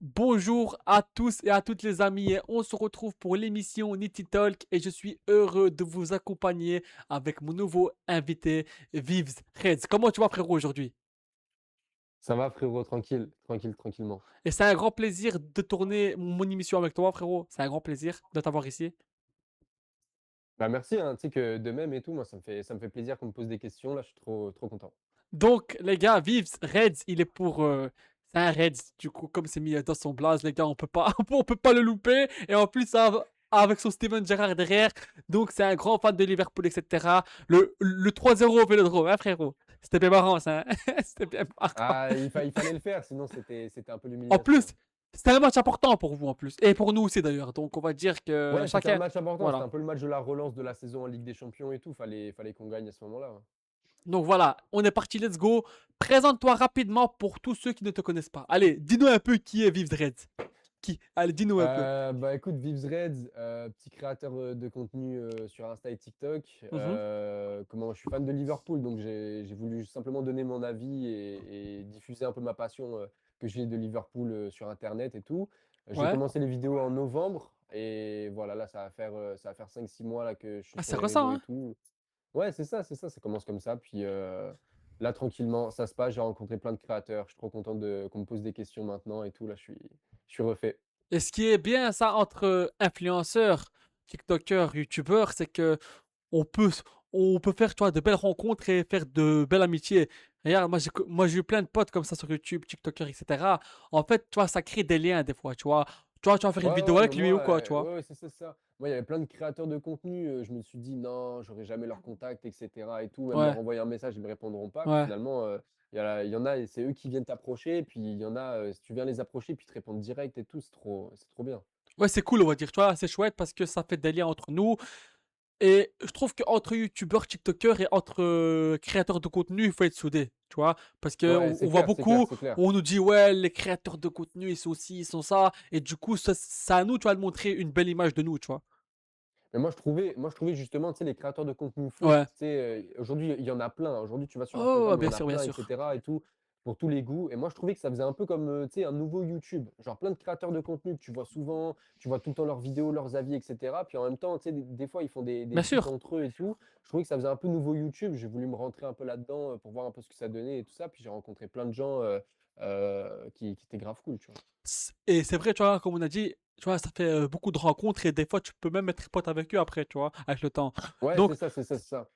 Bonjour à tous et à toutes les amis et on se retrouve pour l'émission Nitty Talk et je suis heureux de vous accompagner avec mon nouveau invité Vivz Reds. Comment tu vas frérot aujourd'hui? Ça va frérot, tranquille, tranquille, tranquillement. Et c'est un grand plaisir de tourner mon émission avec toi frérot. C'est un grand plaisir de t'avoir ici. Bah merci, hein, tu sais que de même et tout, moi ça me fait plaisir qu'on me pose des questions, là je suis trop, trop content. Donc les gars, Vivz Reds, il est pour c'est un Reds du coup comme c'est mis dans son blaze les gars, on peut pas on peut pas le louper et en plus ça avec son Steven Gerrard derrière. Donc c'est un grand fan de Liverpool etc. Le 3-0 au Vélodrome, hein, frérot. C'était bien marrant ça, hein. C'était bien marrant. Ah, il fallait le faire, sinon c'était un peu En plus, l'humiliation. c'était un match important pour vous en plus et pour nous aussi d'ailleurs. Donc on va dire que Ouais, c'était un chacun match important, c'était voilà. un peu le match de la relance de la saison en Ligue des Champions et tout, fallait qu'on gagne à ce moment-là, hein. Donc voilà, on est parti, let's go. Présente-toi rapidement pour tous ceux qui ne te connaissent pas. Allez, dis-nous un peu qui est Vivz Reds. Qui? Allez, dis-nous un peu. Bah écoute, Vivz Reds, petit créateur de contenu sur Insta et TikTok. Mhm. Comment, je suis fan de Liverpool, donc j'ai voulu simplement donner mon avis et diffuser un peu ma passion que j'ai de Liverpool sur Internet et tout. J'ai Ouais. commencé les vidéos en novembre et voilà, là ça va faire 5-6 mois là, que je suis Ah, sur c'est les récent, réseaux et hein? tout. Ouais, ça commence comme ça. Puis là, tranquillement, ça se passe, j'ai rencontré plein de créateurs. Je suis trop content qu'on me pose des questions maintenant et tout. Là, je suis refait. Et ce qui est bien, ça, entre influenceurs, TikTokers, YouTubeurs, c'est que on peut, on peut faire, tu vois, de belles rencontres et faire de belles amitiés. Regarde, moi, j'ai eu plein de potes comme ça sur YouTube, TikTokers, etc. En fait, tu vois, ça crée des liens des fois, tu vois. Tu vas faire une Ouais, vidéo ouais, mais avec lui ou moi, quoi, tu vois. ouais, ouais, c'est ça, c'est ça. Moi, il y avait plein de créateurs de contenu. Je me suis dit, non, j'aurai jamais leur contact, etc. et tout. Même leur Ouais, envoyer un message, ils me répondront pas. Puis ouais. finalement, il y en a, et c'est eux qui viennent t'approcher. Puis il y en a, si tu viens les approcher, puis ils te répondent direct et tout, c'est trop bien. Ouais, c'est cool, on va dire, tu vois, c'est chouette parce que ça fait des liens entre nous. Et je trouve qu'entre youtubeurs, tiktokers et entre créateurs de contenu, il faut être soudé, tu vois. Parce Ouais, qu'on c'est on voit clair, c'est clair, beaucoup, c'est clair. on nous dit, ouais, les créateurs de contenu, ils sont ci, ils sont ça. Et du coup, ça, c'est à nous, tu vois, de montrer une belle image de nous, tu vois. Mais moi, je trouvais justement, tu sais, les créateurs de contenu foot, Ouais. tu sais, aujourd'hui, il y en a plein. Aujourd'hui, tu vas sur Oh, Instagram, il y bien en a sûr, bien plein, sûr. etc. et tout, pour tous les goûts. Et moi, je trouvais que ça faisait un peu comme, tu sais, un nouveau YouTube. Genre plein de créateurs de contenu que tu vois souvent, tu vois tout le temps leurs vidéos, leurs avis, etc. Puis en même temps, tu sais, des fois, ils font des Bien feats sûr. entre eux et tout. Je trouvais que ça faisait un peu nouveau YouTube. J'ai voulu me rentrer un peu là-dedans pour voir un peu ce que ça donnait et tout ça. Puis j'ai rencontré plein de gens qui étaient grave cool, tu vois. Et c'est vrai, tu vois, comme on a dit, tu vois, ça fait beaucoup de rencontres et des fois, tu peux même être pote avec eux après, tu vois, avec le temps. Ouais, Donc, c'est ça, c'est ça, c'est ça.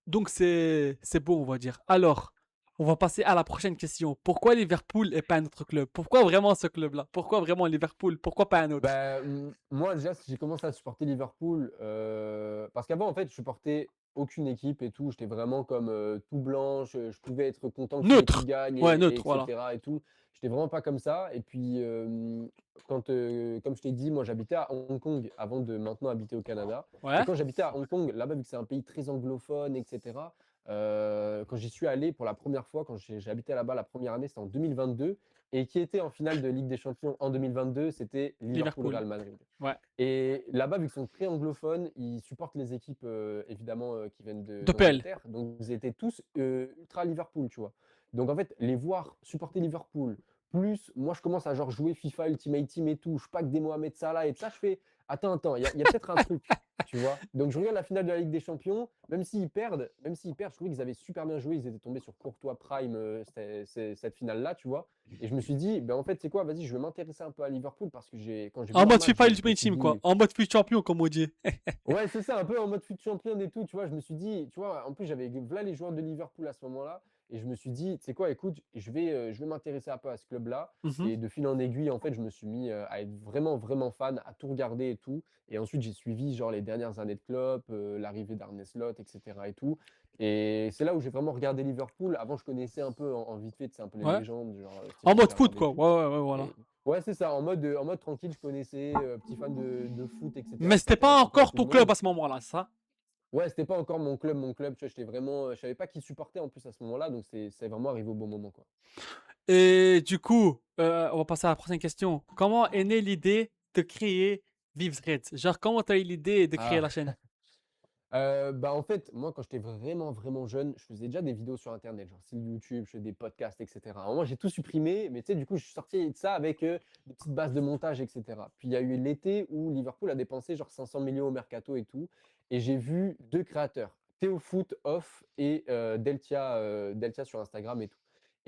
Donc c'est beau, on va dire. Alors, on va passer à la prochaine question. Pourquoi Liverpool et pas un autre club? Pourquoi vraiment ce club-là? Pourquoi vraiment Liverpool? Pourquoi pas un autre? Bah, moi déjà, j'ai commencé à supporter Liverpool, parce qu'avant, en fait, je supportais aucune équipe et tout. J'étais vraiment comme, tout blanc, je pouvais être content qu'une équipe Neutre. gagne Ouais, et neutre, et voilà. et tout. J'étais vraiment pas comme ça et puis, quand, comme je t'ai dit, moi, j'habitais à Hong Kong avant de maintenant habiter au Canada et Ouais. quand j'habitais à Hong Kong, là-bas, vu que c'est un pays très anglophone et cetera, quand j'y suis allé pour la première fois, quand j'ai habité là-bas la première année, c'était en 2022 et qui était en finale de Ligue des Champions en 2022, c'était Liverpool. Liverpool-Real Madrid. Ouais. Et là-bas, vu qu'ils sont très anglophones, ils supportent les équipes évidemment qui viennent De Pelle. d'Angleterre. Donc ils étaient tous ultra Liverpool, tu vois. Donc en fait, les voir supporter Liverpool, plus moi je commence à genre jouer FIFA Ultimate Team et tout, je pack des Mohamed Salah et tout ça, je fais attends, il y a peut-être un truc, tu vois. Donc je regarde la finale de la Ligue des Champions, même s'ils perdent, je trouvais qu'ils avaient super bien joué, ils étaient tombés sur Courtois Prime cette finale-là, tu vois. Et je me suis dit, ben en fait, c'est quoi, vas-y, je vais m'intéresser un peu à Liverpool parce que quand j'ai vu En leur mode match, FIFA je me Ultimate suis Team, quoi. dit, En mode fut champion, comme on dit. ouais, c'est ça, un peu en mode foot champion et tout, tu vois. Je me suis dit, tu vois, en plus, j'avais là les joueurs de Liverpool à ce moment-là. Et je me suis dit, tu sais quoi, écoute, je vais m'intéresser un peu à ce club-là. Mhm. Et de fil en aiguille, en fait, je me suis mis à être vraiment, vraiment fan, à tout regarder et tout. Et ensuite, j'ai suivi, genre, les dernières années de club, l'arrivée d'Arne Slot, etc. et tout. Et c'est là où j'ai vraiment regardé Liverpool. Avant, je connaissais un peu en vite fait, c'est un peu les Ouais. légendes, genre En Steven mode Gerrard foot, et quoi. tout. Ouais, ouais, ouais, voilà. Et ouais, c'est ça, en mode tranquille, je connaissais, petit fan de foot, Mais etc. Ça c'était pas intéresse un peu à encore tout le ton club monde. à ce moment-là, c'est ça? Ouais, c'était pas encore mon club, tu vois, j'étais vraiment, je savais pas qui supportait en plus à ce moment-là, donc c'est vraiment arrivé au bon moment, quoi. Et du coup, on va passer à la prochaine question. Comment est née l'idée de créer Vives Reds? Genre, comment t'as eu l'idée de créer Ah, la chaîne? Bah, en fait, moi, quand j'étais vraiment, vraiment jeune, je faisais déjà des vidéos sur internet, genre style YouTube, je faisais des podcasts, et cetera. À un moment, j'ai tout supprimé, mais tu sais, du coup, je suis sorti de ça avec des petites bases de montage, et cetera. Puis il y a eu l'été où Liverpool a dépensé genre 500 millions au mercato et tout, et j'ai vu 2 créateurs, Théofoot Off et Deltia sur Instagram et tout.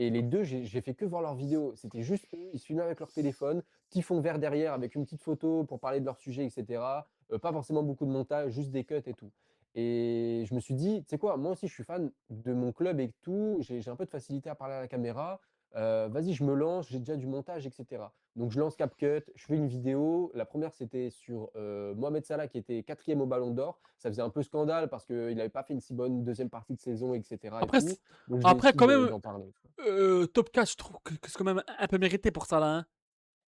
Et les 2, j'ai fait que voir leurs vidéos. C'était juste eux, ils se filmaient avec leur téléphone, petit fond vert derrière avec une petite photo pour parler de leur sujet, et cetera. Pas forcément beaucoup de montage, juste des cuts et tout. Et je me suis dit, tu sais quoi, moi aussi je suis fan de mon club et tout, j'ai un peu de facilité à parler à la caméra. Vas-y, je me lance, j'ai déjà du montage, etc. Donc je lance CapCut, je fais une vidéo. La première, c'était sur Mohamed Salah qui était quatrième au Ballon d'Or. Ça faisait un peu scandale parce qu'il n'avait pas fait une si bonne deuxième partie de saison, etc. et Après, tout. Donc je après décide quand même, d'en parler. top 4, je trouve que c'est quand même un peu mérité pour ça, là, hein,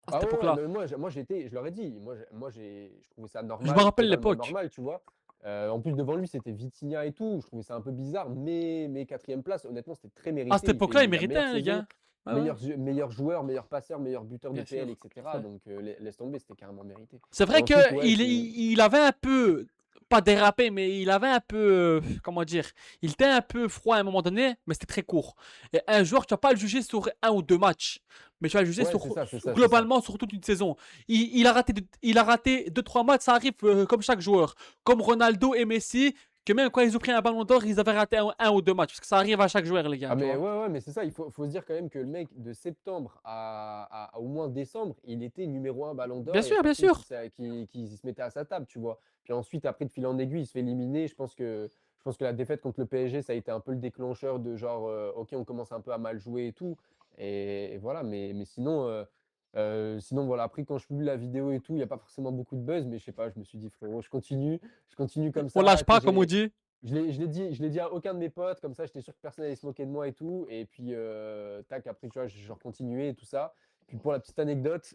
à cette Ah ouais, ouais, époque-là. mais moi j'étais, je leur ai dit, je trouvais ça Je me normal, rappelle totalement l'époque. normal, tu vois. En plus, devant lui, c'était Vitinha et tout. Je trouvais ça un peu bizarre, mais quatrième place, honnêtement, c'était très À cette mérité. Il fait époque-là, il la méritait, meilleure hein, les saison, gars. Ouais, ouais, meilleur joueur, meilleur passeur, meilleur buteur de bien PL, sûr. etc. Ouais. Donc, laisse tomber, c'était carrément mérité. C'est Et vrai que ensuite, ouais, il avait un peu, pas dérapé, mais il avait un peu, comment dire, il était un peu froid à un moment donné, mais c'était très court. Et un joueur, tu vas pas le juger sur un ou deux matchs, mais tu vas le juger ouais, sur, c'est ça, c'est ça, c'est ça. globalement sur toute une saison. Il a raté deux trois matchs, ça arrive comme chaque joueur. Comme Ronaldo et Messi, que même quand ils ont pris un ballon d'or, ils avaient raté un ou deux matchs, parce que ça arrive à chaque joueur, les gars, Ah tu mais vois. ouais, ouais, mais c'est ça, faut se dire quand même que le mec de septembre à au moins décembre, il était numéro un Ballon d'Or, il n'y avait Bien personne sûr. qui se mettait à sa table, tu vois. Puis ensuite, après, de fil en aiguille, il se fait éliminer. Je pense que la défaite contre le PSG, ça a été un peu le déclencheur de genre, ok, on commence un peu à mal jouer et tout. Et voilà, mais sinon, voilà, après, quand je publie la vidéo et tout, il n'y a pas forcément beaucoup de buzz, mais je sais pas, je me suis dit, frérot, je continue comme On lâche ça. Tu sais, pas, comme on dit. je l'ai dit à aucun de mes potes, comme ça j'étais sûr que personne allait se moquer de moi et tout. Et puis, tac, après, tu vois, j'ai continué et tout ça. Puis pour la petite anecdote,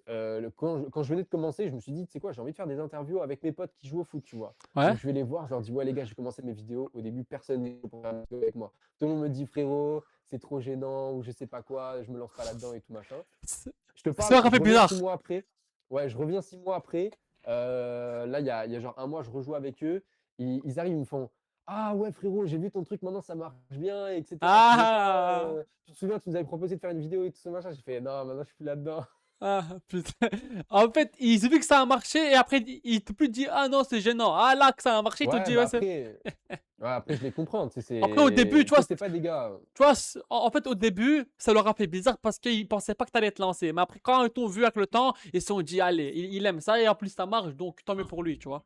quand je venais de commencer, je me suis dit, tu sais quoi, j'ai envie de faire des interviews avec mes potes qui jouent au foot, tu vois. Ouais. Donc je vais les voir, je leur dis, ouais les gars, j'ai commencé mes vidéos. Au début, personne n'est pour faire une vidéo avec moi. Tout le monde me dit, frérot, c'est trop gênant ou je sais pas quoi, je me lance pas là-dedans et tout machin. Je te Ça parle, aurait je fait reviens six bizarre. mois après. Ouais, je reviens 6 mois après. Là, il y a genre un mois, je rejoue avec eux. Ils arrivent, ils me font, ah ouais, frérot, j'ai vu ton truc, maintenant ça marche bien, etc. Tu veux pas, Ah, tu te souviens, tu nous avais proposé de faire une vidéo et tout ce machin. J'ai fait, non, maintenant je suis plus là-dedans. ah, putain. En fait, ils ont vu que ça a marché et après, ils t'ont plus dit, ah non, c'est gênant. Ah là, que ça a marché, ils t'ont Ouais, dit, bah ouais, c'est. après, je les comprends. Tu sais, Après, au début, tu sais, c'est pas des gars. tu vois, en fait, au début, ça leur a fait bizarre parce qu'ils pensaient pas que t'allais te lancer. Mais après, quand ils t'ont vu avec le temps, ils se sont dit, allez, il aime ça et en plus, ça marche, donc tant mieux pour lui, tu vois.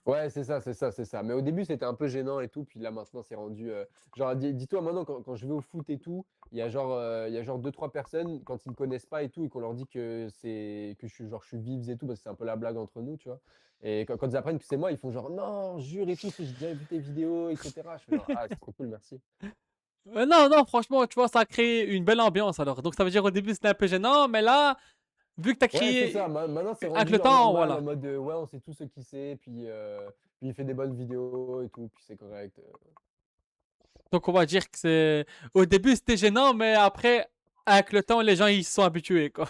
Ouais, c'est ça, c'est ça, c'est ça. Mais au début, c'était un peu gênant et tout. Puis là, maintenant, c'est rendu. Genre, dis-toi, maintenant, quand je vais au foot et tout, il y a genre 2-3 personnes, quand ils me connaissent pas et tout, et qu'on leur dit que je suis Vibs et tout, parce que c'est un peu la blague entre nous, tu vois. Et quand ils apprennent que c'est moi, ils font genre, non, jure et tout, j'ai déjà vu tes vidéos, etc. Je fais genre, ah, c'est trop cool, merci. Non, non, franchement, tu vois, ça a créé une belle ambiance alors. Donc, ça veut dire au début, c'était un peu gênant, mais là, vu que t'as Ouais, c'est ça. créé Maintenant, c'est avec rendu le genre temps, normal, en voilà. mode, ouais, on sait tout ce qui c'est, puis il fait des bonnes vidéos et tout, puis c'est correct. Donc, on va dire que c'est. Au début, c'était gênant, mais après, avec le temps, les gens, ils se sont habitués, quoi.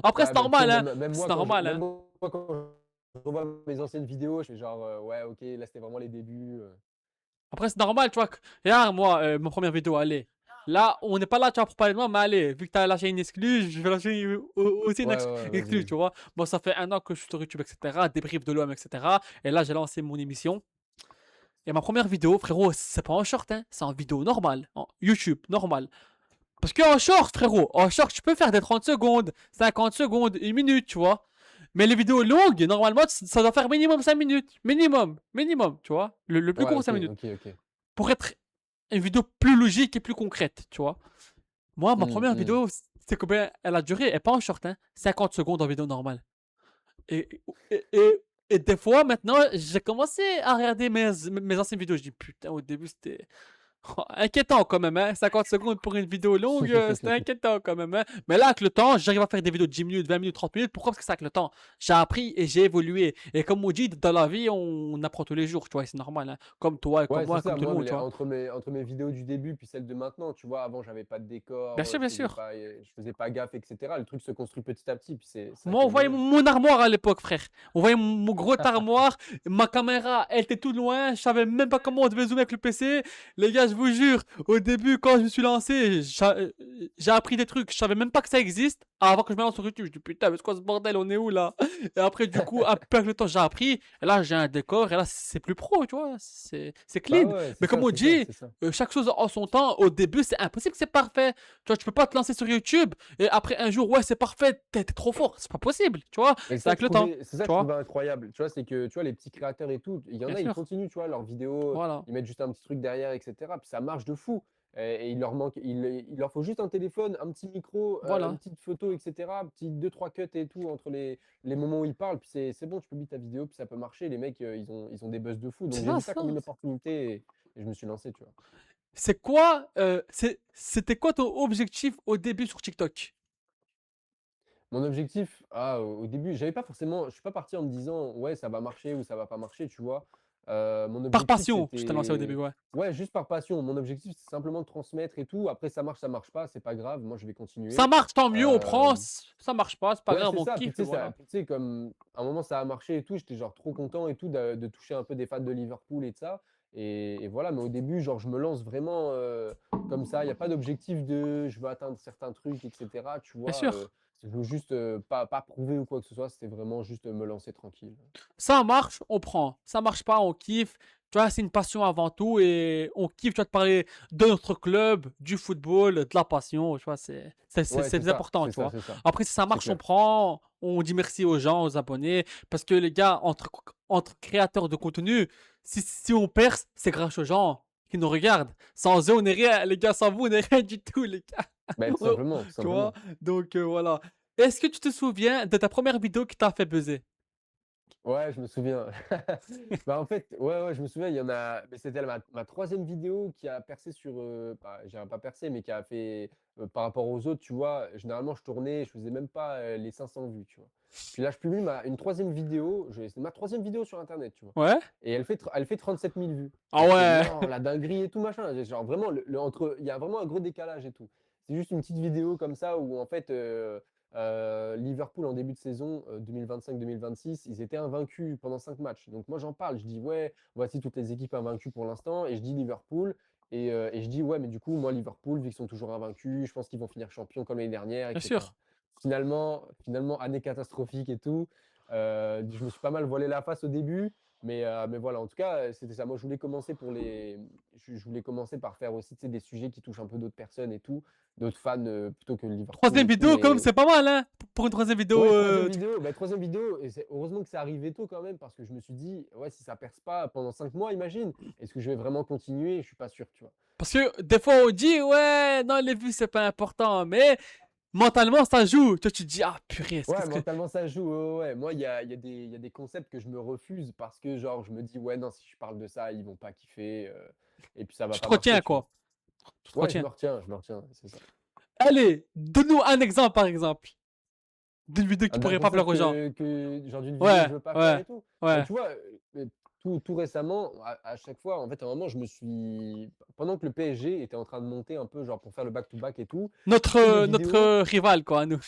Après, Ouais, c'est mais tu sais, normal, hein. même C'est moi, quand je, normal, même hein. moi, quand je revois mes anciennes vidéos, je fais genre, ouais, ok, là, c'était vraiment les débuts. Après, c'est normal, tu vois. Regarde, moi, ma première vidéo, allez. Là, on n'est pas là, tu vois, pour parler de moi, mais allez, vu que tu as lâché une exclue, je vais lâcher aussi une Ouais, ouais, ouais, vas-y, exclue, tu vas-y. vois. Bon, ça fait un an que je suis sur YouTube, etc. Débrief de l'OM, etc. Et là, j'ai lancé mon émission. Et ma première vidéo, frérot, c'est pas en short, hein. C'est en vidéo normale. En YouTube, normal. Parce qu'en short, frérot, en short, tu peux faire des 30 secondes, 50 secondes, une minute, tu vois. Mais les vidéos longues, normalement, ça doit faire minimum 5 minutes. Minimum, minimum, tu vois. Le plus Ouais, court, ok, 5 minutes. ok, ok. Pour être une vidéo plus logique et plus concrète, tu vois. Moi, ma Hmm, première hmm. vidéo, c'est combien elle a duré, et pas en short, hein, 50 secondes en vidéo normale. Et, et, et, et des fois, maintenant, j'ai commencé à regarder mes anciennes vidéos. Je dis, putain, au début, c'était. Inquiétant quand même, hein. 50 secondes pour une vidéo longue, c'était inquiétant quand même, hein. Mais là, avec le temps, j'arrive à faire des vidéos de 10 minutes, 20 minutes, 30 minutes. Pourquoi? Parce que c'est avec le temps. J'ai appris et j'ai évolué. Et comme on dit, dans la vie, on apprend tous les jours, tu vois, et c'est normal, hein. Comme toi et comme Ouais, c'est moi, comme ça. tout le Moi, monde, tu vois. entre mes vidéos du début puis celles de maintenant, tu vois, avant, j'avais pas de Bien décor, sûr, bien sûr. je faisais pas gaffe, etc. Le truc se construit petit à petit, puis c'est ça Moi, qui on est voyait génial. mon armoire à l'époque, frère. On voyait mon gros armoire. Ma caméra, elle était tout loin. Je savais même pas comment on devait zoomer avec le PC. Les gars, je vous jure, au début, quand je me suis lancé, j'ai appris des trucs. Je savais même pas que ça existe avant que je me lance sur YouTube. Je dis putain, mais c'est quoi ce bordel? On est où là? Et après, du coup, après avec le temps, j'ai appris. Et là, j'ai un décor. Et là, c'est plus pro, tu vois. C'est Bah clean. ouais, Mais c'est comme ça, on c'est ça, dit, c'est ça. chaque chose en son temps. Au début, c'est impossible que c'est parfait. Tu vois, tu peux pas te lancer sur YouTube. Et après un jour, ouais, c'est parfait, t'es trop fort. C'est pas possible, tu vois. Et C'est avec le temps, c'est ça tu que je vois. trouvais incroyable. Tu vois, c'est que, tu vois, les petits créateurs et tout, il y en Bien a, ils sûr. continuent, tu vois, leurs vidéos, Voilà. ils mettent juste un petit truc derrière, etc. Puis ça marche de fou. Et il leur manque, il leur faut juste un téléphone, un petit micro, une Voilà. petite photo, etc. Petit deux, trois cuts et tout entre les moments où ils parlent. Puis c'est bon, tu publies ta vidéo, puis ça peut marcher. Les mecs, ils ont des buzz de fou. Donc C'est j'ai ça, vu c'est ça comme ça. une opportunité et je me suis lancé, tu vois. C'est quoi, c'était quoi ton objectif au début sur TikTok? Mon objectif, au début, j'avais pas forcément, je suis pas parti en me disant, ouais, ça va marcher ou ça va pas marcher, tu vois. Mon Par objectif, passion, je t'ai lancé au début, c'était, ouais. ouais, juste par passion. Mon objectif, c'est simplement de transmettre et tout. Après, ça marche pas, c'est pas grave. Moi, je vais Ça continuer. marche, tant mieux, on Euh, prend. Ça marche pas, c'est pas ouais, grave, c'est on ça. kiffe et voilà. Puis tu sais, comme à un moment, ça a marché et tout. J'étais genre trop content et tout de toucher un peu des fans de Liverpool et de ça. Et voilà. Mais au début, genre, je me lance vraiment comme ça. Il n'y a pas d'objectif de je veux atteindre certains trucs, etc. Tu Bien vois. sûr. Je veux juste pas prouver ou quoi que ce soit. C'était vraiment juste me lancer tranquille. Ça marche, on prend. Ça marche pas, on kiffe. Tu vois, c'est une passion avant tout et on kiffe, tu vas te parler de notre club, du football, de la passion, tu vois, Ouais, c'est important, tu vois. c'est ça. Après, si ça C'est marche, on clair. prend, on dit merci aux gens, aux abonnés, parce que les gars, entre créateurs de contenu, si on perce, c'est grâce aux gens qui nous regardent. Sans eux, on n'est rien, les gars, sans vous, on n'est rien du tout, les gars. Bah, tout simplement, tout Tu vois, simplement. donc voilà. Est-ce que tu te souviens de ta première vidéo qui t'a fait buzzer? Ouais, je me souviens. Bah, en fait, ouais, je me souviens, il y en a mais c'était ma 3e vidéo qui a percé sur, bah, je dirais pas percé, mais qui a fait, par rapport aux autres, tu vois? Généralement, je tournais, je faisais même pas, les 500 vues, tu vois? Puis là, je publie une 3e vidéo, c'est ma 3e vidéo sur internet, tu vois? Ouais? Et elle fait 37 000 vues. Ah Et je fais: ouais. «Non, la dinguerie et tout machin». Genre vraiment le entre il y a vraiment un gros décalage et tout. C'est juste une petite vidéo comme ça où en fait, Liverpool en début de saison 2025-2026, ils étaient invaincus pendant 5 matchs. Donc moi j'en parle, je dis ouais, voici toutes les équipes invaincues pour l'instant, et je dis Liverpool, et je dis ouais, mais du coup moi Liverpool, vu qu'ils sont toujours invaincus, je pense qu'ils vont finir champions comme l'année dernière, Bien etc. sûr. Finalement année catastrophique et tout. Je me suis pas mal voilé la face au début, mais voilà, en tout cas c'était ça. Moi je voulais commencer je voulais commencer par faire aussi, tu sais, des sujets qui touchent un peu d'autres personnes et tout, d'autres fans plutôt que Liverpool Troisième et tout. vidéo, quand même, Mais c'est pas mal, hein, pour une troisième vidéo. ouais, troisième vidéo, et heureusement que c'est arrivé tôt quand même, parce que je me suis dit, ouais, si ça perce pas pendant 5 mois, imagine, est-ce que je vais vraiment continuer? Je suis pas sûr, tu vois. Parce que des fois, on dit, ouais, non, les vues, c'est pas important, mais mentalement, ça joue. Toi, tu te dis, ah, purée, Ouais, qu'est-ce que. mentalement ça joue. Ouais. Moi, il y a des concepts que je me refuse parce que, genre, je me dis, ouais, non, si je parle de ça, ils vont pas kiffer, et puis ça va Tu te pas marcher, retiens, tu vois. quoi. Tu te Ouais, retiens. je me retiens, c'est ça. Allez, donne-nous un exemple, par exemple, d'une vidéo qui pourrait pas plaire Concept aux gens. genre d'une vidéo que Ouais, je veux pas faire ouais, et tout. Bah, ouais. tu vois, tout récemment, à chaque fois, en fait, à un moment, pendant que le PSG était en train de monter un peu, genre pour faire le back-to-back et tout, je fais des vidéos. Notre rival, quoi, nous.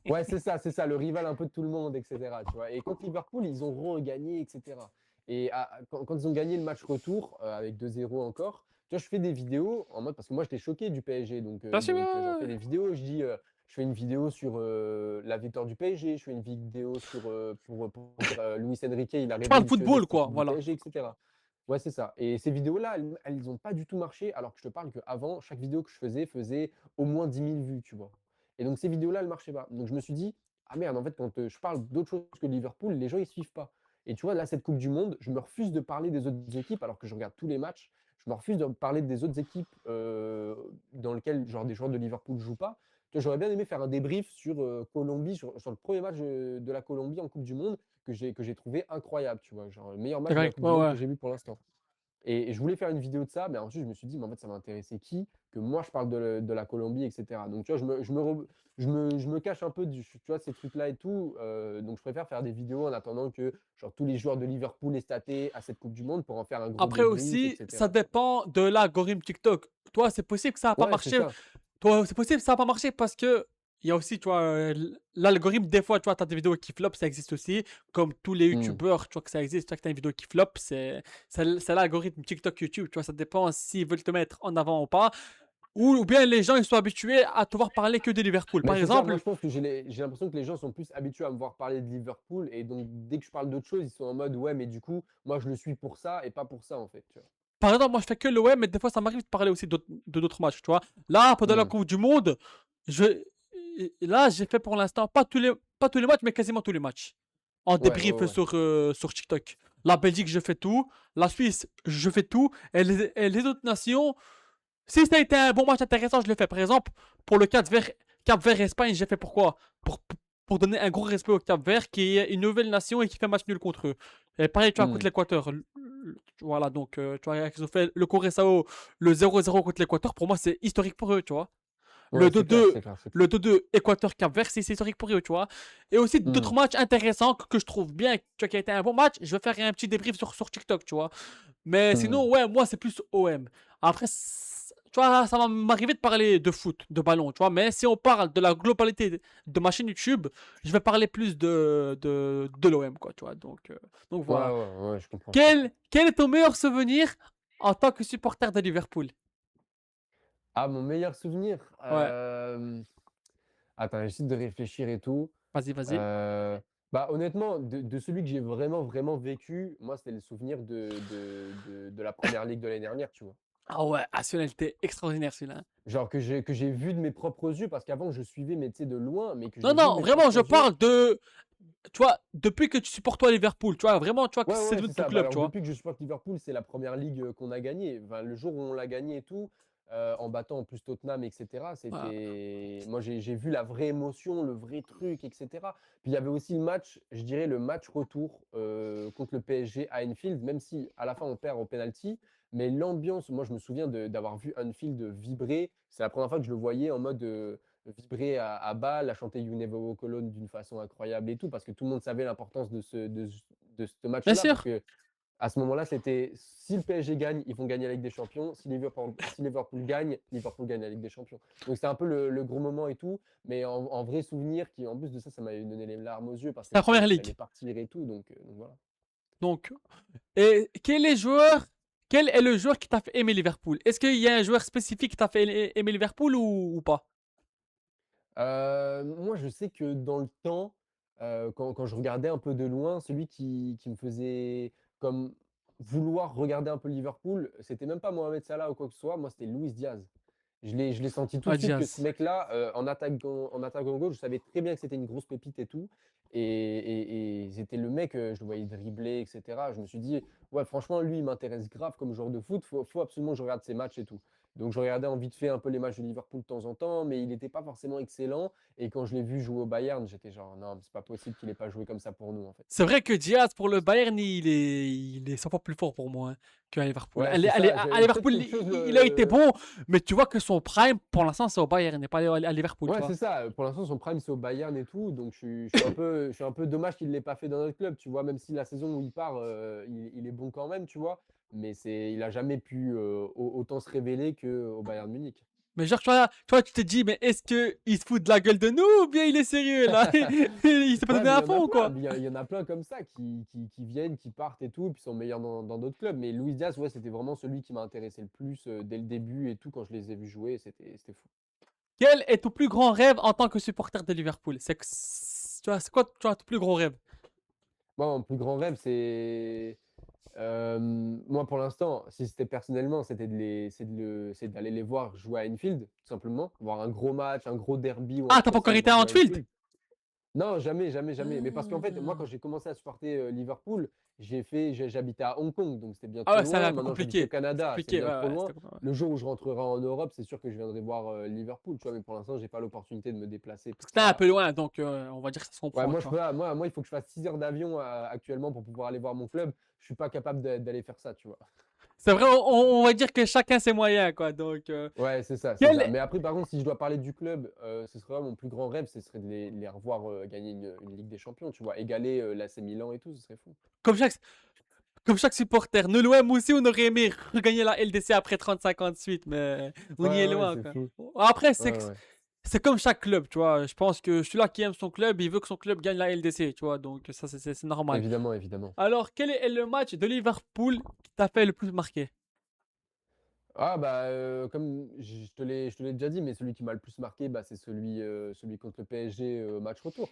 Ouais, c'est ça, le rival un peu de tout le monde, etc. Tu vois. Et contre Liverpool, ils ont regagné, etc. Et quand ils ont gagné le match retour, avec 2-0 encore, tu vois, je fais des vidéos en mode, parce que moi j'étais choqué du PSG, Bien sûr, j'en ouais, fais ouais. des vidéos, je fais une vidéo sur la victoire du PSG, je fais une vidéo sur, pour dire Luis Enrique, il a Tu parles révolutionné football, cette quoi, équipe du voilà. PSG, etc. Ouais, c'est ça. Et ces vidéos-là, elles ont pas du tout marché, alors que je te parle qu'avant, chaque vidéo que je faisait au moins 10 000 vues, tu vois. Et donc ces vidéos-là, elles marchaient pas. Donc je me suis dit, ah merde, en fait, quand je parle d'autre chose que Liverpool, les gens, ils suivent pas. Et tu vois, là, cette Coupe du Monde, je me refuse de parler des autres équipes alors que je regarde tous les matchs. Je me refuse de parler des autres équipes dans lesquelles, genre, des joueurs de Liverpool jouent pas. Tu vois, j'aurais bien aimé faire un débrief sur Colombie, sur le premier match de la Colombie en Coupe du Monde que j'ai trouvé incroyable, tu vois. Genre, le meilleur T'es match de la correct, Coupe ouais, du Monde ouais. que j'ai vu pour l'instant. Et je voulais faire une vidéo de ça, mais ensuite je me suis dit: «Mais en fait, ça va intéresser qui? Que moi je parle de la Colombie et cetera». Donc tu vois, je me cache un peu tu vois, ces trucs-là et tout, donc je préfère faire des vidéos en attendant que, genre, tous les joueurs de Liverpool aient staté à cette coupe du monde pour en faire un gros Après débrief et aussi, ça cetera, tu vois? dépend de l'algorithme TikTok. Toi, c'est possible que ça a pas Ouais, c'est marché. ça. Toi, c'est possible que ça a pas marché parce que il y a aussi, tu vois, l'algorithme, des fois, tu vois, tu as des vidéos qui flop, ça existe aussi. Comme tous les Mmh. youtubeurs, tu vois que ça existe, tu vois que tu as une vidéo qui flop, c'est l'algorithme TikTok, YouTube, tu vois, ça dépend s'ils veulent te mettre en avant ou pas. Ou bien les gens, ils sont habitués à te voir parler que de Liverpool. Mais Par c'est ça, moi exemple, je pense que j'ai l'impression que les gens sont plus habitués à me voir parler de Liverpool et donc dès que je parle d'autre chose, ils sont en mode: «Ouais, mais du coup, moi je le suis pour ça et pas pour ça, en fait», tu vois? moi, je fais que l'OM, mais des fois, ça m'arrive de parler aussi de d'autres matchs, tu vois. Là, pendant la Mmh. Coupe du Monde, je, là, j'ai fait pour l'instant pas tous les matchs, mais quasiment tous les matchs. En Ouais, ouais, débrief ouais. sur TikTok. La Belgique, je fais tout. La Suisse, je fais tout. Et les autres nations, si ça a été un bon match intéressant, je le fais. Par exemple, pour le Cap-Vert Espagne, j'ai fait pourquoi pour donner un gros respect au Cap-Vert, qui est une nouvelle nation et qui fait match nul contre eux. Et pareil, tu vois, contre Mmh. l'Équateur. Voilà, donc, tu vois, ils ont fait le Curaçao, le 0-0 contre l'Équateur. Pour moi, c'est historique pour eux, tu vois. Le Ouais, c'est clair, 2-2, c'est clair, c'est le clair. 2-2 Équateur-Cap-Vert, c'est historique pour eux, tu vois. Et aussi d'autres Mmh. matchs intéressants que je trouve bien, tu vois, qui a été un bon match. Je vais faire un petit débrief sur TikTok, tu vois. Mais Mmh. sinon, ouais, moi, c'est plus OM. Après, tu vois, ça va m'arriver de parler de foot, de ballon, tu vois. Mais si on parle de la globalité de ma chaîne YouTube, je vais parler plus de l'OM, quoi, tu vois. Donc Ouais, voilà. ouais, ouais, je comprends, je comprends. Quel est ton meilleur souvenir en tant que supporter de Liverpool? Ah, mon meilleur souvenir? Ouais, Attends, j'essaie de réfléchir et tout. vas-y, vas-y. Heu, Bah, honnêtement, de celui que j'ai vraiment, vraiment vécu, moi, c'était le souvenir de la première ligue de l'année dernière, tu vois? Ah ouais, ah celui-là, il était extraordinaire, celui-là, hein. Genre que j'ai vu de mes propres yeux parce qu'avant je suivais, mais tu sais, de loin, mais que Non, j'ai vu de non, mes vraiment, je propres yeux. parle de, tu vois, depuis que tu supportes toi Liverpool, tu vois, vraiment, tu vois que Ouais, c'est ouais, devenu c'est ton ça. Bah, club, alors tu vois. depuis que je supporte Liverpool, c'est la première ligue, qu'on a gagnée. Enfin, le jour où on l'a gagnée et tout, en battant en plus Tottenham et cetera, Ouais. c'était moi j'ai vu la vraie émotion, le vrai truc et cetera. Puis il y avait aussi le match, je dirais le match retour, contre le PSG à Anfield, même si à la fin on perd au penalty, mais l'ambiance, moi je me souviens d'avoir vu Anfield vibrer. C'est la première fois que je le voyais en mode, vibrer à balle, à chanter You Never Walk Alone d'une façon incroyable et tout, parce que tout le monde savait l'importance de ce Bien match-là, parce sûr. que à ce moment-là, c'était si le PSG gagne, ils vont gagner la Ligue des Champions. Si Liverpool gagne, Liverpool gagne la Ligue des Champions. Donc c'était un peu le gros moment et tout. Mais en vrai souvenir, qui en plus de ça, ça m'avait donné les larmes aux yeux parce C'est que la je savais première qu'il ligue. allait partir et tout. Donc voilà. Donc, et quel est le joueur qui t'a fait aimer Liverpool? Est-ce qu'il y a un joueur spécifique qui t'a fait aimer Liverpool ou pas? Moi, je sais que dans le temps, quand je regardais un peu de loin, celui qui me faisait comme vouloir regarder un peu Liverpool, c'était même pas Mohamed Salah ou quoi que ce soit, moi, c'était Luis Diaz. Je l'ai senti tout de Ah, suite que ce Diaz. mec-là, en attaquant gauche, je savais très bien que c'était une grosse pépite et tout. Et c'était le mec, je le voyais dribbler, et cetera. Je me suis dit: «Ouais, franchement, lui, il m'intéresse grave comme joueur de foot, faut absolument que je regarde ses matchs et tout». Donc je regardais en vite fait un peu les matchs de Liverpool de temps en temps, mais il n'était pas forcément excellent. Et quand je l'ai vu jouer au Bayern, j'étais genre: «Non, mais c'est pas possible qu'il ait pas joué comme ça pour nous, en fait». C'est vrai que Diaz pour le Bayern, il est 100 fois plus fort pour moi, hein, qu'à Liverpool. Ouais, c'est ça, À j'avais peut-être Liverpool, quelque chose, il a été bon, mais tu vois que son prime, pour l'instant, c'est au Bayern, il n'est pas allé à Liverpool, tu ouais, vois. c'est ça, pour l'instant, son prime, c'est au Bayern et tout, donc je suis un peu dommage qu'il ne l'ait pas fait dans notre club, tu vois? Même si la saison où il part, il est bon quand même, tu vois? Mais il a jamais pu, autant se révéler qu'au Bayern Munich. Mais genre, tu te dis, mais est-ce qu'il se fout de la gueule de nous ou bien il est sérieux là? Il s'est pas Ouais, donné mais il y à en a fond ou plein, quoi? il y en a plein comme ça qui viennent, qui partent et tout, et puis sont meilleurs dans d'autres clubs. Mais Luis Diaz, ouais, c'était vraiment celui qui m'a intéressé le plus, dès le début et tout, quand je les ai vus jouer, c'était fou. Quel est ton plus grand rêve en tant que supporter de Liverpool? Tu vois, c'est quoi tu vois, ton plus gros rêve? Moi, mon plus grand rêve, moi, pour l'instant, si c'était personnellement, c'est d'aller les voir jouer à Anfield, tout simplement. Voir un gros match, un gros derby ou un Ah, truc t'as pas comme ça, encore les été voir à jouer à Anfield? Anfield. Non, jamais, jamais, jamais. Mais parce qu'en fait, moi, quand Ah, j'ai commencé à supporter Liverpool, j'habitais à Hong Kong, donc c'était bien ah trop ouais, ça a l'air loin. un peu Maintenant, j'habite au compliqué. C'est Canada, c'est compliqué, ouais, bien trop ouais, loin. c'était ouais. Le jour où je rentrerai en Europe, c'est sûr que je viendrai voir Liverpool, tu vois. Mais pour l'instant, j'ai pas l'opportunité de me déplacer Parce pour que t'es un ça. peu loin, donc on va dire que ça se Ouais, comprend, moi, tu vois. il faut que je fasse 6 heures d'avion actuellement pour pouvoir aller voir mon club. Je suis pas capable d'aller faire ça, tu vois. C'est vrai, on va dire que chacun ses moyens, quoi. Donc, Ouais, c'est ça, c'est ça. quel... Mais après, par contre, si je dois parler du club, ce serait mon plus grand rêve, ce serait de les revoir gagner une Ligue des Champions, tu vois, égaler l'AC Milan et tout, ce serait fou. Comme chaque, comme chaque supporter. Nous, l'OM aussi, on aurait aimé regagner la LDC après 30-58, mais on y est Ouais, ouais, loin, c'est quoi. fou. Après, Ouais, ouais. c'est comme chaque club, tu vois. Je pense que celui-là qui aime son club, il veut que son club gagne la LDC, tu vois. Donc, ça, c'est normal. Évidemment, évidemment. Alors, quel est le match de Liverpool qui t'a fait le plus marquer? Ah bah, comme je te l'ai déjà dit, mais celui qui m'a le plus marqué, bah, c'est celui contre le PSG, match retour.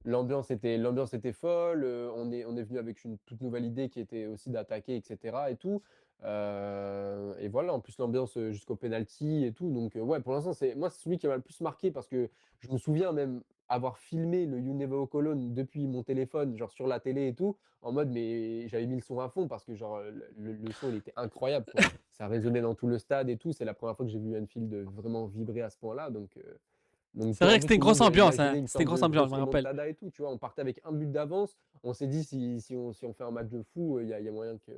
L'ambiance était folle, on est venu avec une toute nouvelle idée qui était aussi d'attaquer et cetera et tout. Et voilà, en plus l'ambiance, jusqu'au penalty et tout, donc ouais, pour l'instant, c'est celui qui m'a le plus marqué parce que je me souviens même avoir filmé le You Never Walk Alone depuis mon téléphone, genre sur la télé et tout, en mode mais j'avais mis le son à fond parce que genre, le son, il était incroyable, quoi. Ça résonnait dans tout le stade et tout. C'est la première fois que j'ai vu Anfield vraiment vibrer à ce point-là. Donc C'est vrai en que plus, c'était une tout le monde grosse ambiance, hein. imaginait une C'était une sorte grosse de ambiance, grosse je me rappelle. remontada et tout. Tu vois, on partait avec un but d'avance. On s'est dit, si on fait un match de fou, il y a moyen que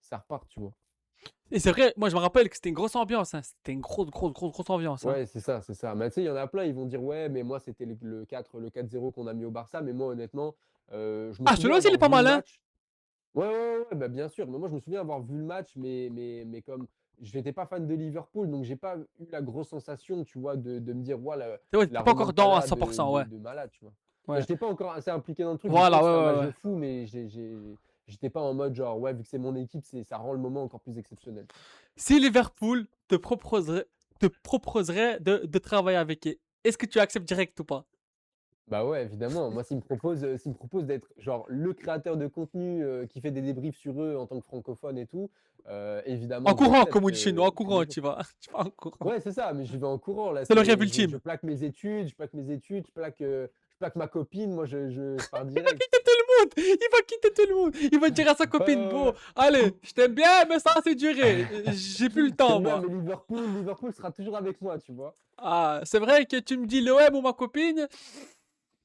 ça reparte, tu vois. Et c'est vrai, moi, je me rappelle que c'était une grosse ambiance, hein. C'était une grosse, grosse, grosse, grosse ambiance, hein. Ouais, c'est ça, c'est ça. Mais tu sais, il y en a plein, ils vont dire, ouais, mais moi, c'était le 4-0 qu'on a mis au Barça. Mais moi, honnêtement, je me Ah, souviens celui-là aussi, il est avoir pas vu le mal, hein. match. Ouais, ouais, ouais, ouais, bah, bien sûr. Mais moi, je me souviens avoir vu le match, mais comme je n'étais pas fan de Liverpool, donc j'ai pas eu la grosse sensation, tu vois, de me dire, voilà, C'est vrai, la t'es pas encore dans à remontada de, 100%, de, ouais. de malade, tu vois. Bah, Ouais. j'étais pas encore assez impliqué dans le truc. Je savais Voilà, que ouais, c'était un match ouais, de ouais. fou, mais j'étais pas en mode genre, ouais, vu que c'est mon équipe, ça rend le moment encore plus exceptionnel. Si Liverpool te proposerait de travailler avec eux, est-ce que tu acceptes direct ou pas? Bah ouais, évidemment. Moi, s'il me propose d'être genre le créateur de contenu qui fait des débriefs sur eux en tant que francophone et tout, En évidemment que courant, comme on j'accepte dit chez nous, en tous les courant, jours. tu vas. Tu vas en courant. Ouais, c'est ça, mais j'y vais en courant là, C'est le rêve je ultime. plaque mes études, je plaque ma copine, moi je pars Il va direct. quitter tout le monde! Il va quitter tout le monde! Il va dire à sa Ouais, copine, ouais, bon, ouais. allez, je t'aime bien, mais ça a assez duré. J'ai plus le Je temps, t'aime bien, moi. mais Liverpool sera toujours avec moi, tu vois. Ah, c'est vrai que tu me dis l'OM ou ma copine.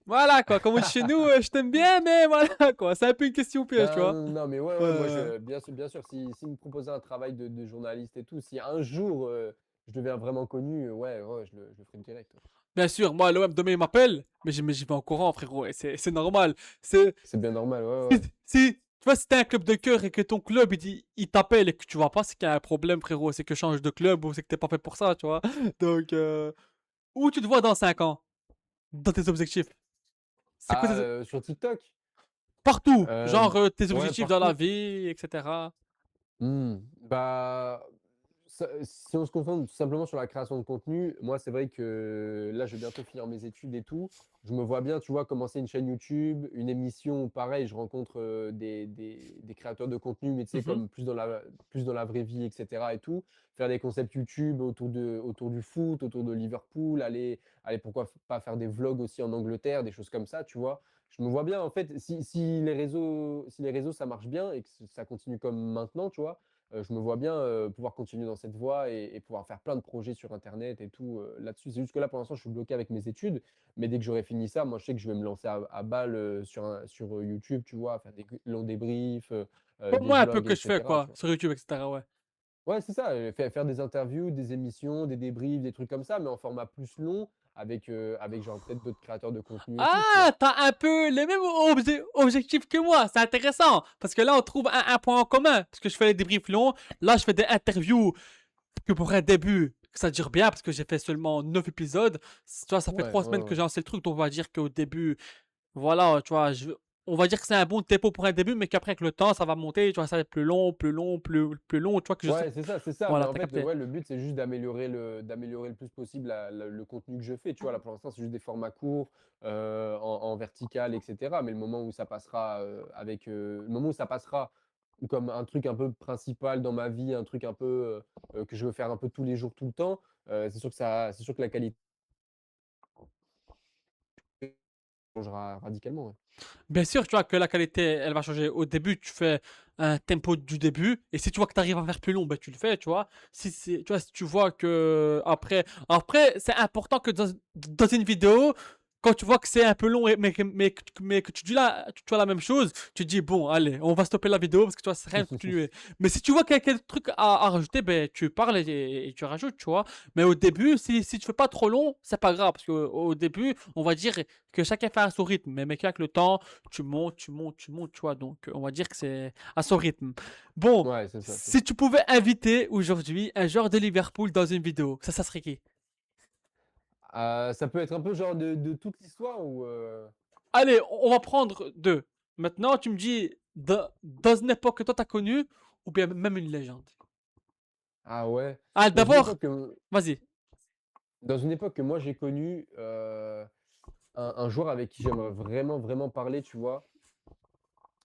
Voilà, quoi. Comme on dit chez nous, je t'aime bien, mais voilà, quoi. C'est un peu une question piège, tu vois. Non, non, mais ouais, ouais, moi, Euh, bien sûr, s'il me proposait un travail de journaliste et tout, si un jour je deviens vraiment connu, ouais, ouais, je le ferai direct, ouais. Bien sûr, moi, l'OM demain, il m'appelle, mais j'y vais en courant, frérot. Et c'est normal. C'est, C'est bien normal, ouais, si, ouais. tu vois, si t'es un club de cœur et que ton club, il t'appelle et que tu vas pas, c'est qu'il y a un problème, frérot. C'est que change de club ou c'est que t'es pas fait pour ça, tu vois. Donc, où tu te vois dans 5 ans? Dans tes objectifs? C'est quoi Ah, tes... sur TikTok? Partout. Euh, Genre, tes ouais, objectifs dans la partout. vie, etc. Bah, si on se concentre tout simplement sur la création de contenu, moi, c'est vrai que là, je vais bientôt finir mes études et tout. Je me vois bien, tu vois, commencer une chaîne YouTube, une émission, pareil, je rencontre des créateurs de contenu, mais tu sais, Mhm. comme plus dans la vraie vie, etc. et tout. Faire des concepts YouTube autour du foot, autour de Liverpool, aller pourquoi pas faire des vlogs aussi en Angleterre, des choses comme ça, tu vois. Je me vois bien, en fait, si les réseaux, ça marche bien et que ça continue comme maintenant, tu vois, je me vois bien pouvoir continuer dans cette voie et pouvoir faire plein de projets sur Internet et tout là-dessus. C'est juste que là, pour l'instant, je suis bloqué avec mes études, mais dès que j'aurai fini ça, moi, je sais que je vais me lancer à balle sur YouTube, tu vois, faire des longs débriefs, Comme des moi, un peu vlogs, que je fais, etc. Tu quoi. vois. Sur YouTube, etc. Ouais. Ouais, c'est ça, faire des interviews, des émissions, des débriefs, des trucs comme ça, mais en format plus long, avec genre peut-être d'autres créateurs de contenu et tout, tu Ah, vois. t'as un peu les mêmes objectifs que moi. C'est intéressant. Parce que là, on trouve un point en commun. Parce que je fais les débriefs longs. Là, je fais des interviews que pour un début, que ça dure bien. Parce que j'ai fait seulement 9 épisodes. Tu vois, ça fait Ouais, 3 ouais, semaines que ouais. j'ai lancé le truc. Donc, on va dire qu'au début, voilà, tu vois, on va dire que c'est un bon tempo pour un début. Mais qu'après, avec le temps, ça va monter. Tu vois, ça va être plus long, plus long, plus long. Tu vois, que je sais. Ouais, c'est ça, c'est ça. Mais Voilà, en t'as fait, capté. ouais, le but, c'est juste d'améliorer le plus possible le contenu que je fais. Tu vois, là, pour l'instant, c'est juste des formats courts, en vertical, etc. Mais le moment où ça passera comme un truc un peu principal dans ma vie, un truc un peu que je veux faire un peu tous les jours, tout le temps, c'est sûr que la qualité changera radicalement. Ouais. Bien sûr, tu vois que la qualité, elle va changer. Au début, tu fais un tempo du début, et si tu vois que tu arrives à faire plus long, ben tu le fais, tu vois. Tu vois, si tu vois que après, c'est important que dans une vidéo, quand tu vois que c'est un peu long, mais que tu vois la même chose, tu te dis, bon, allez, on va stopper la vidéo parce que tu vois, c'est rien de continuer. Mais si tu vois qu'il y a quelques trucs à rajouter, ben, tu parles et tu rajoutes, tu vois. Mais au début, si tu fais pas trop long, c'est pas grave. Parce qu'au début, on va dire que chacun fait à son rythme. Mais mec, avec le temps, tu montes, tu montes, tu montes, tu vois. Donc, on va dire que c'est à son rythme. Bon, Ouais, c'est ça, c'est ça. si tu pouvais inviter aujourd'hui un joueur de Liverpool dans une vidéo, ça serait qui? Ça peut être un peu genre de toute l'histoire ou Allez, on va prendre deux. Maintenant, tu me dis dans une époque que toi t'as connue ou bien même une légende. ah ouais, Ah, dans une d'abord, époque que vas-y. moi j'ai connu, un joueur avec qui j'aimerais vraiment, vraiment parler, tu vois?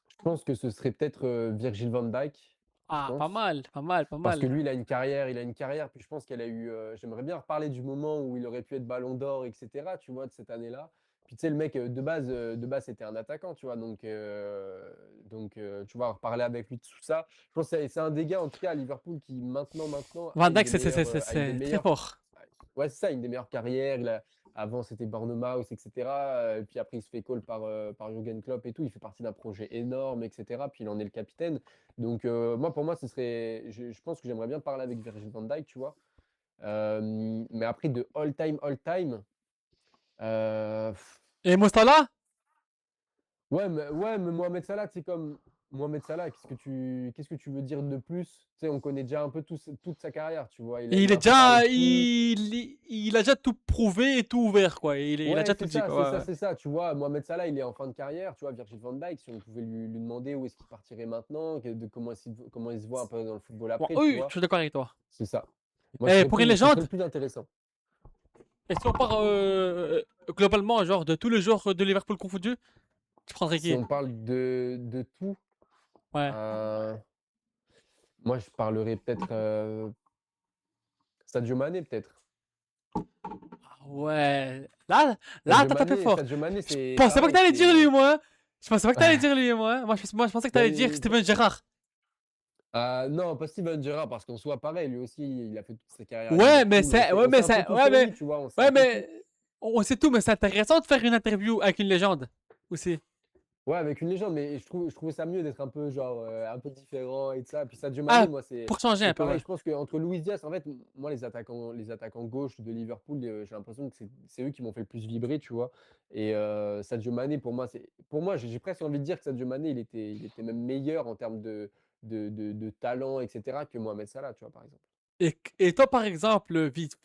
Je pense que ce serait peut-être, Virgil van Dijk, je Ah, pas pense. mal, pas mal, pas Parce que mal. lui, il a une carrière, puis je pense qu'elle a eu, j'aimerais bien reparler du moment où il aurait pu être ballon d'or et cetera, tu vois? De cette année-là. Puis tu sais, le mec, de base, c'était un attaquant, tu vois? Donc tu vois, reparler avec lui de tout ça. Je pense que c'est un des gars, en tout cas, à Liverpool qui maintenant Van Dijk, a une des c'est très meilleures fort. ouais, c'est ça, une des meilleures carrières. Avant, c'était Bournemouth et cetera, puis après, il se fait call par Jürgen Klopp et tout. Il fait partie d'un projet énorme et cetera, puis il en est le capitaine. Donc pour moi, je pense que j'aimerais bien parler avec Virgil van Dijk, tu vois? Mais après de all time, heu, Et Mostala? ouais, mais Mohamed Salah, c'est comme Mohamed Salah, qu'est-ce que tu veux dire de plus? Tu sais, on connaît déjà un peu toute sa carrière, tu vois? Il Il est a un peu parlé déjà, de foot. il a déjà tout prouvé et tout ouvert, quoi. Il a Ouais, déjà c'est tout dit, ça, c'est ça, quoi. Ouais. c'est ça. Tu vois, Mohamed Salah, il est en fin de carrière. Tu vois, Virgil van Dijk, si on pouvait lui demander où est-ce qu'il partirait maintenant, comment il se voit un peu dans le football Bon, après, tu oui, je vois? suis d'accord avec toi. C'est ça. Moi, Et pour une ce serait légende, le plus intéressant. et si on part globalement, genre de tous les joueurs de Liverpool confondus, tu prendrais Si qui? on parle de tout, Ouais. euh, moi, je parlerais peut-être Sadio Mané, peut-être. Ah ouais. Là, t'as tapé fort. Sadio Mané, Je c'est. pensais Ah pas que ouais, t'allais dire lui, c'est. moi. Je pensais pas que t'allais dire lui, moi. Moi, je pensais que t'allais dire Ben, Steven Gerrard. non, pas Steven Gerrard, parce qu'en soit pareil, lui aussi, il a fait toute sa carrière à Ouais, mais Liverpool. c'est, ouais, On sait mais un peu c'est, tout sur lui, tu vois, on sait un peu tout. on sait tout, mais c'est intéressant de faire une interview avec une légende aussi. Ouais, avec une légende, mais je trouvais ça mieux d'être un peu, genre, un peu différent et de ça. Puis Sadio Mané, Ah, moi, c'est pour changer c'est un peu, pareil. ouais. Je pense qu'entre Luis Diaz, en fait, moi, les attaquants gauche de Liverpool, j'ai l'impression que c'est eux qui m'ont fait le plus vibrer, tu vois. Et Sadio Mané, pour moi, j'ai presque envie de dire que Sadio Mané, il était même meilleur en termes de talent, etc., que Mohamed Salah, tu vois, par exemple. Et toi, par exemple, vite,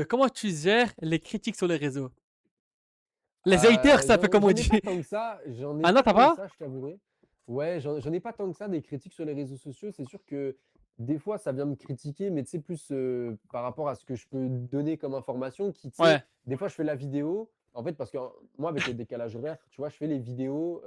comment tu gères les critiques sur les réseaux? Les haters, c'est un peu J'en comme on j'en ai dit. pas tant que ça, j'en ai Ah non, pas t'as tant que pas? ça, je t'avouerai. Ouais, j'en ai pas tant que ça des critiques sur les réseaux sociaux. C'est sûr que des fois, ça vient me critiquer, mais tu sais, plus par rapport à ce que je peux donner comme information, qui, tu sais, Ouais. des fois, je fais la vidéo, en fait, parce que moi, avec le décalage horaire, tu vois, je fais les vidéos,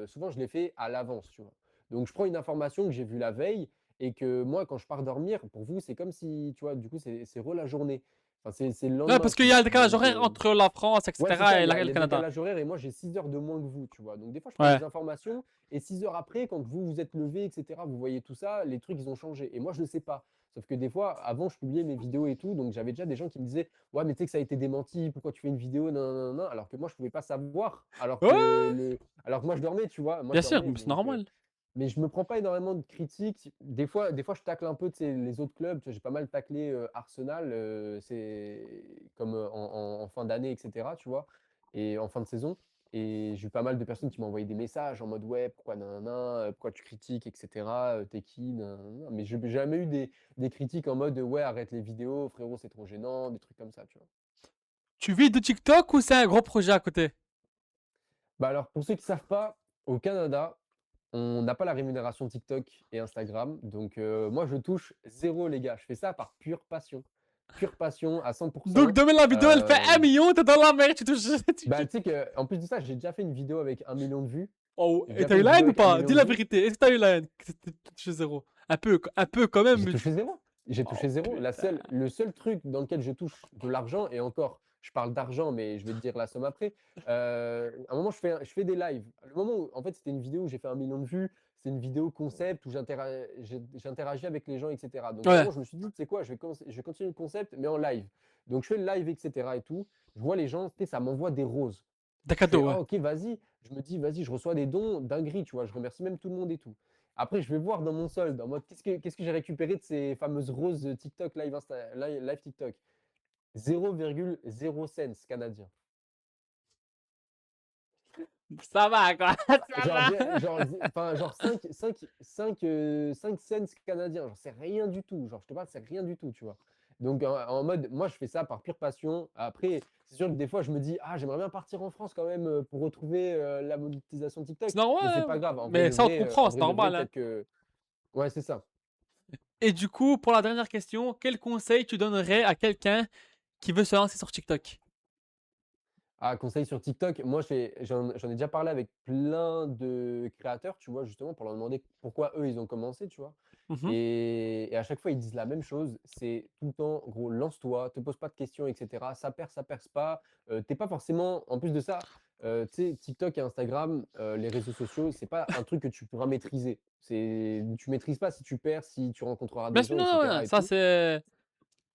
souvent, je les fais à l'avance, tu vois. Donc, je prends une information que j'ai vue la veille et que moi, quand je pars dormir, pour vous, c'est comme si, tu vois, du coup, c'est re la journée. Enfin, c'est le Ouais, lendemain, parce qu'il tu y a vois. le décalage horaire entre la France, Ouais, c'est ça, etc., il y a, et il y le a Canada. décalage horaire et moi j'ai 6 heures de moins que vous, tu vois. Donc des fois je prends Ouais. des informations et 6 heures après, quand vous êtes levé, etc., vous voyez tout ça, les trucs ils ont changé. Et moi je ne sais pas. Sauf que des fois, avant je publiais mes vidéos et tout, donc j'avais déjà des gens qui me disaient ouais, mais tu sais que ça a été démenti, pourquoi tu fais une vidéo, non, non, non, alors que moi je pouvais pas savoir, Ouais, alors que moi je dormais, tu vois, moi bien je sûr, dormais, mais c'est donc. normal. Mais je me prends pas énormément de critiques. Des fois, je tacle un peu, tu sais, les autres clubs. Tu vois, j'ai pas mal taclé Arsenal, c'est comme en fin d'année, etc. Tu vois, et en fin de saison. Et j'ai eu pas mal de personnes qui m'ont envoyé des messages en mode ouais, pourquoi nanana, pourquoi tu critiques, etc. T'es qui, nanana. Mais j'ai jamais eu des critiques en mode ouais, arrête les vidéos, frérot, c'est trop gênant, des trucs comme ça, tu vois. Tu vis de TikTok ou c'est un gros projet à côté? Bah alors, pour ceux qui savent pas, au Canada, on n'a pas la rémunération TikTok et Instagram. Donc, moi, je touche zéro, les gars. Je fais ça par pure passion. Pure passion à Donc 100%. demain la vidéo elle fait 1 Euh, million, t'es dans la mer, tu touches. Bah, tu sais qu'en plus de ça, j'ai déjà fait une vidéo avec 1 million de vues. Oh, J'ai et déjà t'as fait eu une la vidéo haine ou avec un pas? million Dis de la vues. vérité. Est-ce que t'as eu la haine? Que t'as touché zéro. Un peu quand même, J'ai mais touché zéro. J'ai oh touché zéro. putain. Le seul truc dans lequel je touche de l'argent, et encore, je parle d'argent, mais je vais te dire la somme après. À un moment, je fais des lives. Le moment où, en fait, c'était une vidéo où j'ai fait 1 million de vues. C'est une vidéo concept où j'interagis avec les gens, etc. Donc, à un Ouais, moment, je me suis dit, tu sais quoi, je vais continuer le concept, mais en live. Donc, je fais le live, etc. et tout. Je vois les gens, tu sais, ça m'envoie des roses. des Je fais, cadeaux, ouais. ah, ok, vas-y. Je me dis, vas-y, je reçois des dons dinguerie, tu vois. Je remercie même tout le monde et tout. Après, je vais voir dans mon solde, en mode, qu'est-ce que j'ai récupéré de ces fameuses roses TikTok, live TikTok? 0,0 cents canadiens. Ça va, quoi. Ça Genre, va. enfin, genre 5 cents canadiens. Genre, c'est rien du tout. Genre, je te parle, c'est rien du tout, tu vois. Donc, en mode, moi, je fais ça par pure passion. Après, c'est sûr que des fois, je me dis, ah, j'aimerais bien partir en France quand même pour retrouver la monétisation TikTok. C'est Mais c'est normal, pas hein. grave. Mais ça, on te comprend, En c'est vrai de vrai, normal, hein. peut-être que. Ouais, c'est ça. Et du coup, pour la dernière question, quel conseil tu donnerais à quelqu'un qui veut se lancer sur TikTok? Ah, conseil sur TikTok, moi j'en ai déjà parlé avec plein de créateurs, tu vois, justement, pour leur demander pourquoi eux ils ont commencé, tu vois. Mhm. Et à chaque fois ils disent la même chose, c'est tout le temps, gros, lance-toi, te pose pas de questions, etc. Ça perce pas. T'es pas forcément, en plus de ça, tu sais, TikTok et Instagram, les réseaux sociaux, c'est pas un truc que tu pourras maîtriser. Tu maîtrises pas si tu perds, si tu rencontreras Bien des sûr, gens, non, non, etc. non, et ça tout. c'est.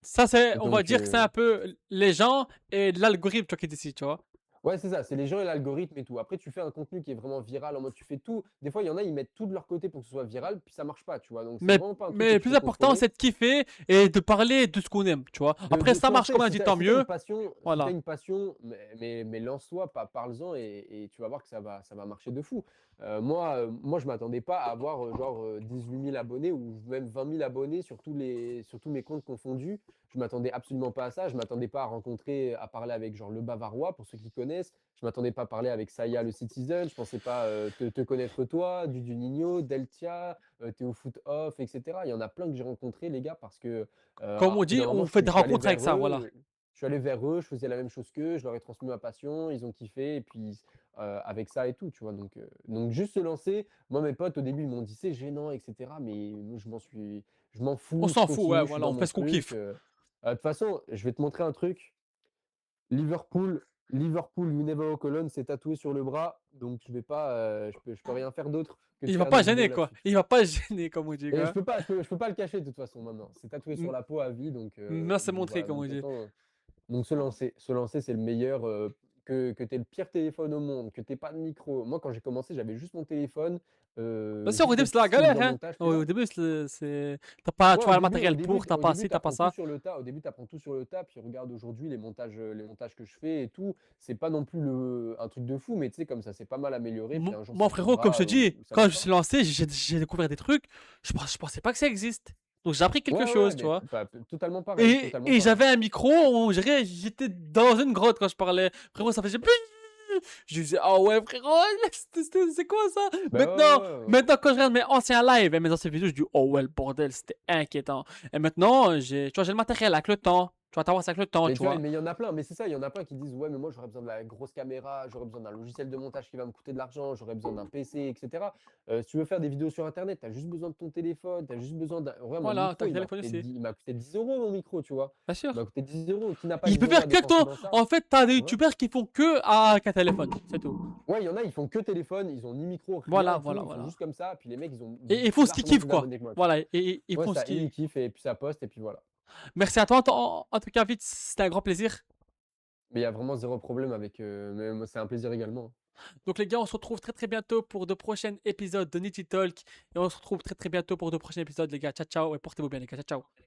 Ça c'est. On va Donc, dire que c'est un peu les gens et l'algorithme, tu vois, qui décident, tu vois. ouais, c'est ça, c'est les gens et l'algorithme et tout. Après, tu fais un contenu qui est vraiment viral, en mode tu fais tout. Des fois, il y en a, ils mettent tout de leur côté pour que ce soit viral, puis ça marche pas, tu vois. Donc, c'est vraiment pas un truc Mais que le tu plus peux important, contrôler. c'est de kiffer et de parler de ce qu'on aime, tu vois. Après, De ça se marche lancer, comme un si dit, tu tant as, mieux. si t'as Voilà. une passion, mais lance-toi, parle-en et tu vas voir que ça va marcher de fou. Moi, je m'attendais pas à avoir 18 000 abonnés ou même 20 000 abonnés sur tous mes comptes confondus. Je m'attendais absolument pas à ça. Je m'attendais pas à parler avec genre le Bavarois, pour ceux qui connaissent. Je m'attendais pas à parler avec Saya le Citizen. Je pensais pas te connaître toi, du Nino, Deltia, Théo Foot Off, etc. Il y en a plein que j'ai rencontrés, les gars, parce que Comme on au bout dit, d'un moment, on fait des je suis allé rencontres avec vers ça, voilà. eux. Je suis allé vers eux, je faisais la même chose qu'eux, je leur ai transmis ma passion, ils ont kiffé, et puis avec ça et tout, tu vois. Donc juste se lancer. Moi, mes potes, au début, ils m'ont dit c'est gênant, etc. Mais moi, je m'en On fous, je s'en fout, ouais, continue, je suis voilà, dans on fait mon ce qu'on truc. kiffe. De toute façon, je vais te montrer un truc. Liverpool, You Never Walk Alone, c'est tatoué sur le bras, donc je vais pas, je peux rien faire d'autre que de Il va faire pas des vidéos gêner, quoi. là-dessus, tu Il vois. va pas gêner, comme on dit, Et quoi. je peux pas le cacher de toute façon maintenant. C'est tatoué sur M- la peau à vie, Là, c'est montré, voilà. comme on Donc dit. autant, donc se lancer, c'est le meilleur. Que tu aies le pire téléphone au monde, que tu pas de micro. Moi, quand j'ai commencé, j'avais juste mon téléphone, Bien sûr, au juste début, le c'est petit la stick galère, de hein. montage, tu Au vois. début, t'as pas, tu Ouais, vois, le matériel pour, t'as au pas début, ci, tu t'as pas apprends tout ça. sur le tas. Au début, tu apprends tout sur le tas. Puis regarde aujourd'hui les montages que je fais et tout. C'est pas non plus un truc de fou, mais tu sais, comme ça, c'est pas mal amélioré. Puis un jour, Moi, ça frérot, comme je arrivera te dis, où ça quand je me marchera. suis lancé, j'ai découvert des trucs, je pensais pas que ça existe. Donc, j'ai appris quelque chose, tu Mais vois. totalement pareil, totalement Et pareil. j'avais un micro, on dirait, j'étais dans une grotte quand je parlais. Frérot, ça faisait. Je disais, ah ouais, frérot, c'est quoi ça? Bah Maintenant, quand je regarde mes anciens lives et mes anciennes vidéos, je dis, oh ouais, le bordel, c'était inquiétant. Et maintenant, tu vois, j'ai le matériel avec le temps. Tu vas t'avoir ça avec le temps, Mais tu tu vois, vois. mais il y en a plein, mais c'est ça, il y en a plein qui disent ouais, mais moi j'aurais besoin de la grosse caméra, j'aurais besoin d'un logiciel de montage qui va me coûter de l'argent, j'aurais besoin d'un PC, etc. Si tu veux faire des vidéos sur internet, tu as juste besoin de ton téléphone, tu as juste besoin d'un. Ouais, mon Voilà, t'as micro, le téléphone aussi. il m'a coûté 10 euros mon micro, tu vois. Bien Il sûr. m'a coûté 10 euros. Qui n'a pas Il 10 peut euros à faire que dépenser ton. dans ça? En fait, t'as des Tu vois? youtubeurs qui font que avec un téléphone, c'est tout. Ouais, il y en a, ils font que téléphone, ils ont ni micro, rien Voilà, et tout, voilà, ils font voilà. juste comme ça, puis les mecs, ils ont Et ils font ce qu'ils largement kiffent, plus quoi. d'abonnés que moi, tu Voilà, vois. et ils Ouais, font ce ça, qu'ils. ils kiffent, et puis ça poste, et puis voilà. Merci à toi, en tout cas, vite, c'était un grand plaisir. Mais il y a vraiment zéro problème avec. Mais moi, c'est un plaisir également. Donc les gars, on se retrouve très très bientôt pour de prochains épisodes de Nitty Talk. Et on se retrouve très très bientôt pour de prochains épisodes, les gars. Ciao, ciao. Et portez-vous bien, les gars. Ciao, ciao.